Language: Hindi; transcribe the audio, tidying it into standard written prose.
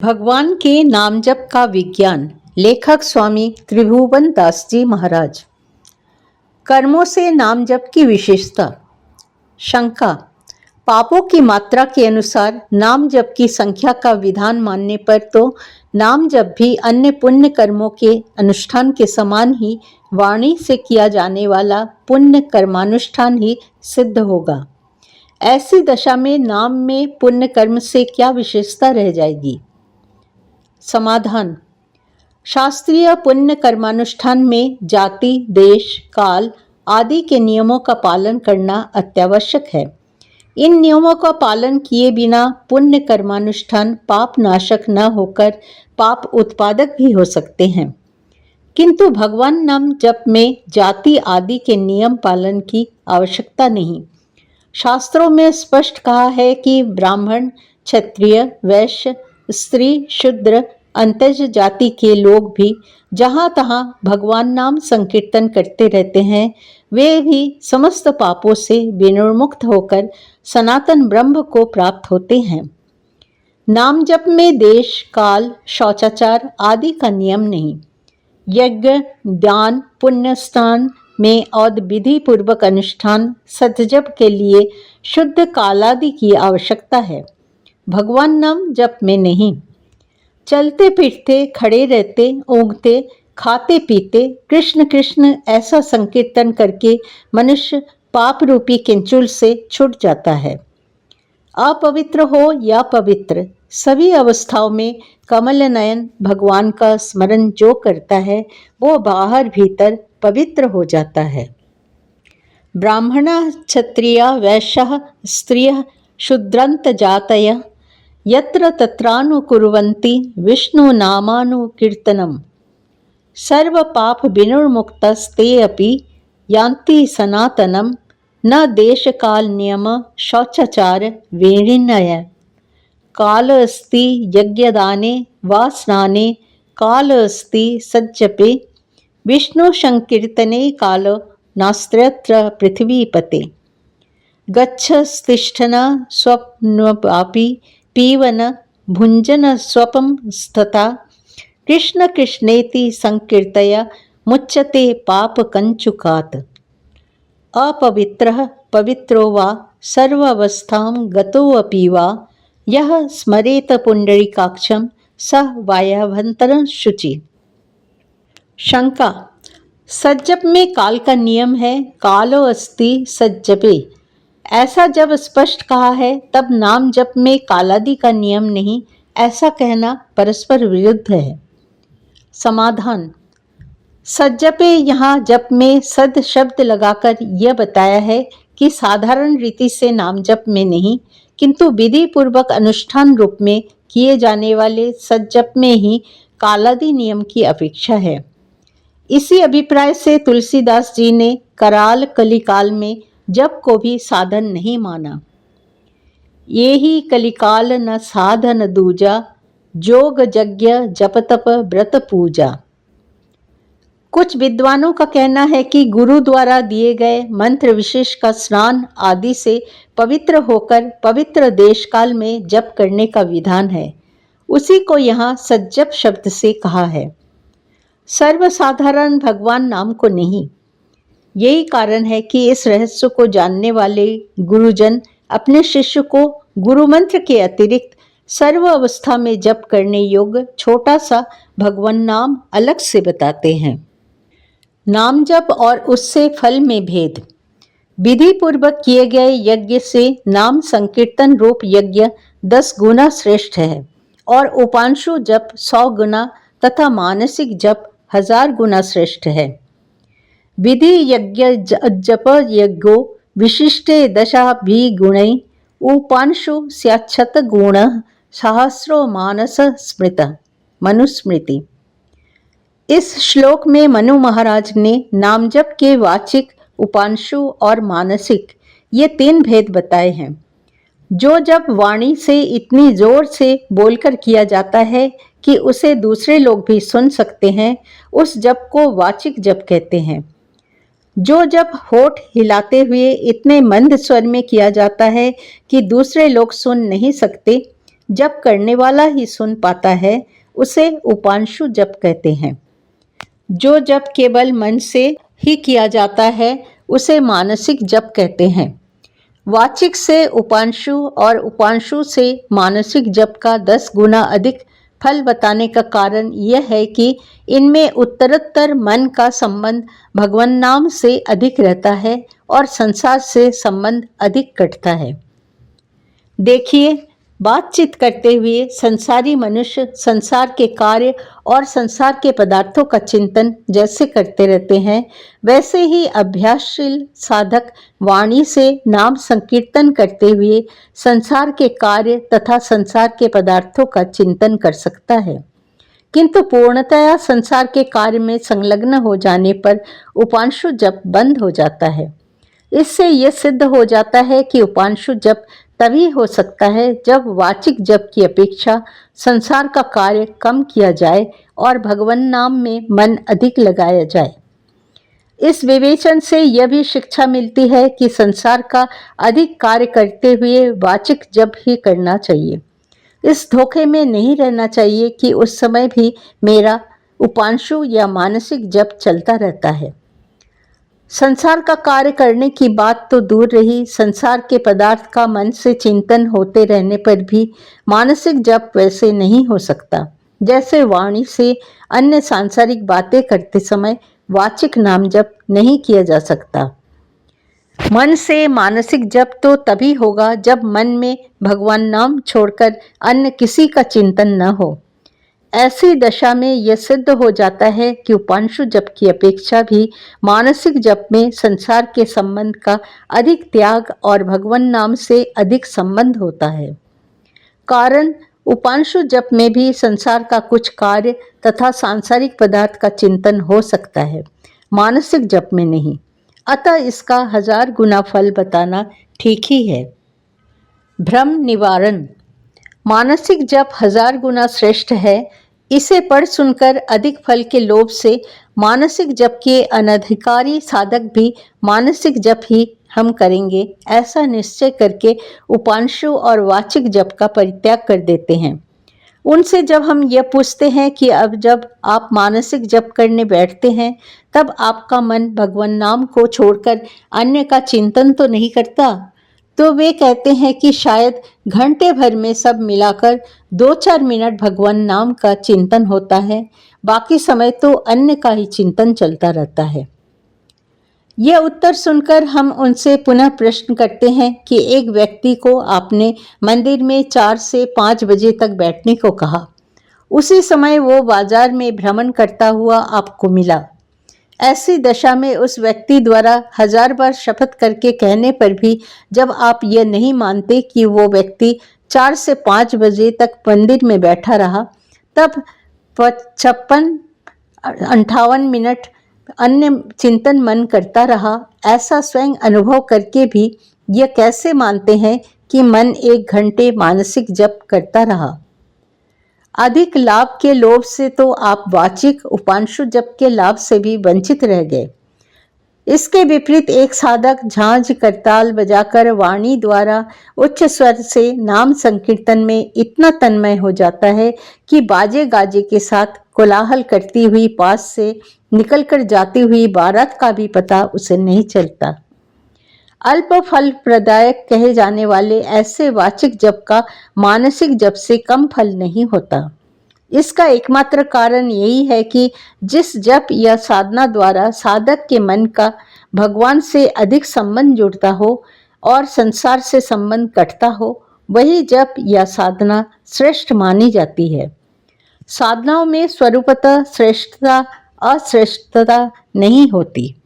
भगवान के नाम जप का विज्ञान। लेखक स्वामी त्रिभुवन दास जी महाराज। कर्मों से नाम जप की विशेषता। शंका। पापों की मात्रा के अनुसार नाम जप की संख्या का विधान मानने पर तो नाम जप भी अन्य पुण्य कर्मों के अनुष्ठान के समान ही वाणी से किया जाने वाला पुण्य कर्मानुष्ठान ही सिद्ध होगा। ऐसी दशा में नाम में पुण्य कर्म से क्या विशेषता रह जाएगी? समाधान। शास्त्रीय पुण्य कर्मानुष्ठान में जाति, देश, काल आदि के नियमों का पालन करना अत्यावश्यक है। इन नियमों का पालन किए बिना पुण्य कर्मानुष्ठान पाप नाशक न होकर पाप उत्पादक भी हो सकते हैं। किंतु भगवान नाम जप में जाति आदि के नियम पालन की आवश्यकता नहीं। शास्त्रों में स्पष्ट कहा है कि ब्राह्मण, क्षत्रिय, वैश्य, स्त्री, शूद्र, अंतज जाति के लोग भी जहाँ तहाँ भगवान नाम संकीर्तन करते रहते हैं, वे भी समस्त पापों से विनिर्मुक्त होकर सनातन ब्रह्म को प्राप्त होते हैं। नाम जप में देश, काल, शौचाचार आदि का नियम नहीं। यज्ञ, दान, पुण्य स्नान में और विधि पूर्वक अनुष्ठान सतजप के लिए शुद्ध कालादि की आवश्यकता है, भगवान नाम जप में नहीं। चलते फिरते, खड़े रहते, ऊँघते, खाते पीते कृष्ण कृष्ण ऐसा संकीर्तन करके मनुष्य पाप रूपी किंचुल से छूट जाता है। अपवित्र हो या पवित्र, सभी अवस्थाओं में कमल नयन भगवान का स्मरण जो करता है वो बाहर भीतर पवित्र हो जाता है। ब्राह्मणः, क्षत्रियः, वैश्यः, स्त्रियः, शूद्रांत जातयः यत्र तत्रानुकुर्वन्ति विष्णु नामानुकीर्तनम् सर्व पाप विनिर्मुक्तस्ते अपि यान्ति सनातनम् न देश काल नियम शौचाचार वेणिनय काल अस्ति यज्ञदाने वा स्नाने काल अस्ति सज्जपे विष्णु संकीर्तने काल नास्त्यत्र पृथ्वीपते गच्छस्तिष्ठन स्वप्नपापी पीवन भुंजन स्वपम स्तता कृष्ण कृष्णेति संकीर्तय मुच्यते पाप कंचुकात्। अपवित्रः पवित्रो वा सर्वावस्थां गतोऽपि वा यः स्मरेत पुंडरीकाक्षं सः वायाभंतरं शुचि। शंका। सज्जप में काल का नियम है, कालो अस्ति सज्जपे, ऐसा जब स्पष्ट कहा है तब नाम जप में कालादि का नियम नहीं, ऐसा कहना परस्पर विरुद्ध है। समाधान। सज्जपे यहाँ जप में सद शब्द लगाकर यह बताया है कि साधारण रीति से नाम जप में नहीं, किंतु विधि पूर्वक अनुष्ठान रूप में किए जाने वाले सज्जप में ही कालादि नियम की अपेक्षा है। इसी अभिप्राय से तुलसीदास जी ने कराल कलिकाल में जप को भी साधन नहीं माना। ये ही कलिकाल न साधन दूजा, जोग यज्ञ जप तप व्रत पूजा। कुछ विद्वानों का कहना है कि गुरु द्वारा दिए गए मंत्र विशेष का स्नान आदि से पवित्र होकर पवित्र देश काल में जप करने का विधान है, उसी को यहाँ सज्जप शब्द से कहा है, सर्वसाधारण भगवान नाम को नहीं। यही कारण है कि इस रहस्य को जानने वाले गुरुजन अपने शिष्य को गुरु मंत्र के अतिरिक्त सर्व अवस्था में जप करने योग्य छोटा सा भगवान नाम अलग से बताते हैं। नाम जप और उससे फल में भेद। विधि पूर्वक किए गए यज्ञ से नाम संकीर्तन रूप यज्ञ 10 गुना श्रेष्ठ है और उपांशु जप 100 गुना तथा मानसिक जप 1000 गुना श्रेष्ठ है। विधि यज्ञ जप यज्ञो विशिष्टे दशाभि गुणै उपांशु स्याच्छत गुण सहस्रो मानस स्मृत। मनुस्मृति। इस श्लोक में मनु महाराज ने नाम जप के वाचिक, उपांशु और मानसिक ये 3 भेद बताए हैं। जो जप वाणी से इतनी जोर से बोलकर किया जाता है कि उसे दूसरे लोग भी सुन सकते हैं, उस जप को वाचिक जप कहते हैं। जो जप होठ हिलाते हुए इतने मंद स्वर में किया जाता है कि दूसरे लोग सुन नहीं सकते, जप करने वाला ही सुन पाता है, उसे उपांशु जप कहते हैं। जो जप केवल मन से ही किया जाता है, उसे मानसिक जप कहते हैं। वाचिक से उपांशु और उपांशु से मानसिक जप का 10 गुना अधिक फल बताने का कारण यह है कि इनमें उत्तरोत्तर मन का संबंध भगवान नाम से अधिक रहता है और संसार से संबंध अधिक कटता है। देखिए, बातचीत करते हुए संसारी मनुष्य संसार के कार्य और संसार के पदार्थों का चिंतन जैसे करते रहते हैं, वैसे ही अभ्यासशील साधक वाणी से नाम संकीर्तन करते हुए संसार के कार्य तथा संसार के पदार्थों का चिंतन कर सकता है। किंतु पूर्णतया संसार के कार्य में संलग्न हो जाने पर उपांशु जप बंद हो जाता है। इससे यह सिद्ध हो जाता है कि उपांशु जप तभी हो सकता है जब वाचिक जप की अपेक्षा संसार का कार्य कम किया जाए और भगवान नाम में मन अधिक लगाया जाए। इस विवेचन से यह भी शिक्षा मिलती है कि संसार का अधिक कार्य करते हुए वाचिक जप ही करना चाहिए। इस धोखे में नहीं रहना चाहिए कि उस समय भी मेरा उपांशु या मानसिक जप चलता रहता है। संसार का कार्य करने की बात तो दूर रही, संसार के पदार्थ का मन से चिंतन होते रहने पर भी मानसिक जप वैसे नहीं हो सकता जैसे वाणी से अन्य सांसारिक बातें करते समय वाचिक नाम जप नहीं किया जा सकता। मन से मानसिक जप तो तभी होगा जब मन में भगवान नाम छोड़कर अन्य किसी का चिंतन न हो। ऐसी दशा में यह सिद्ध हो जाता है कि उपांशु जप की अपेक्षा भी मानसिक जप में संसार के संबंध का अधिक त्याग और भगवान नाम से अधिक संबंध होता है। कारण उपांशु जप में भी संसार का कुछ कार्य तथा सांसारिक पदार्थ का चिंतन हो सकता है, मानसिक जप में नहीं। अतः इसका 1000 गुना फल बताना ठीक ही है। भ्रम निवारण। मानसिक जप 1000 गुना श्रेष्ठ है। इसे पढ़ सुनकर अधिक फल के लोभ से मानसिक जप के अनधिकारी साधक भी मानसिक जप ही हम करेंगे ऐसा निश्चय करके उपांशु और वाचिक जप का परित्याग कर देते हैं। उनसे जब हम यह पूछते हैं कि अब जब आप मानसिक जप करने बैठते हैं तब आपका मन भगवान नाम को छोड़कर अन्य का चिंतन तो नहीं करता, तो वे कहते हैं कि शायद घंटे भर में सब मिलाकर 2-4 मिनट भगवान नाम का चिंतन होता है, बाकी समय तो अन्य का ही चिंतन चलता रहता है। यह उत्तर सुनकर हम उनसे पुनः प्रश्न करते हैं कि एक व्यक्ति को आपने मंदिर में 4 से 5 बजे तक बैठने को कहा, उसी समय वो बाजार में भ्रमण करता हुआ आपको मिला। ऐसी दशा में उस व्यक्ति द्वारा 1000 बार शपथ करके कहने पर भी जब आप यह नहीं मानते कि वो व्यक्ति 4 से 5 बजे तक मंदिर में बैठा रहा, तब 56-58 मिनट अन्य चिंतन मन करता रहा, ऐसा स्वयं अनुभव करके भी यह कैसे मानते हैं कि मन 1 घंटे मानसिक जप करता रहा। अधिक लाभ के लोभ से तो आप वाचिक उपांशु जप के लाभ से भी वंचित रह गए। इसके विपरीत एक साधक झांझ करताल बजाकर वाणी द्वारा उच्च स्वर से नाम संकीर्तन में इतना तन्मय हो जाता है कि बाजे गाजे के साथ कोलाहल करती हुई पास से निकलकर जाती हुई बारात का भी पता उसे नहीं चलता। अल्प फल प्रदायक कहे जाने वाले ऐसे वाचिक जप का मानसिक जप से कम फल नहीं होता। इसका एकमात्र कारण यही है कि जिस जप या साधना द्वारा साधक के मन का भगवान से अधिक संबंध जुड़ता हो और संसार से संबंध कटता हो, वही जप या साधना श्रेष्ठ मानी जाती है। साधनाओं में स्वरूपतः श्रेष्ठता अश्रेष्ठता नहीं होती।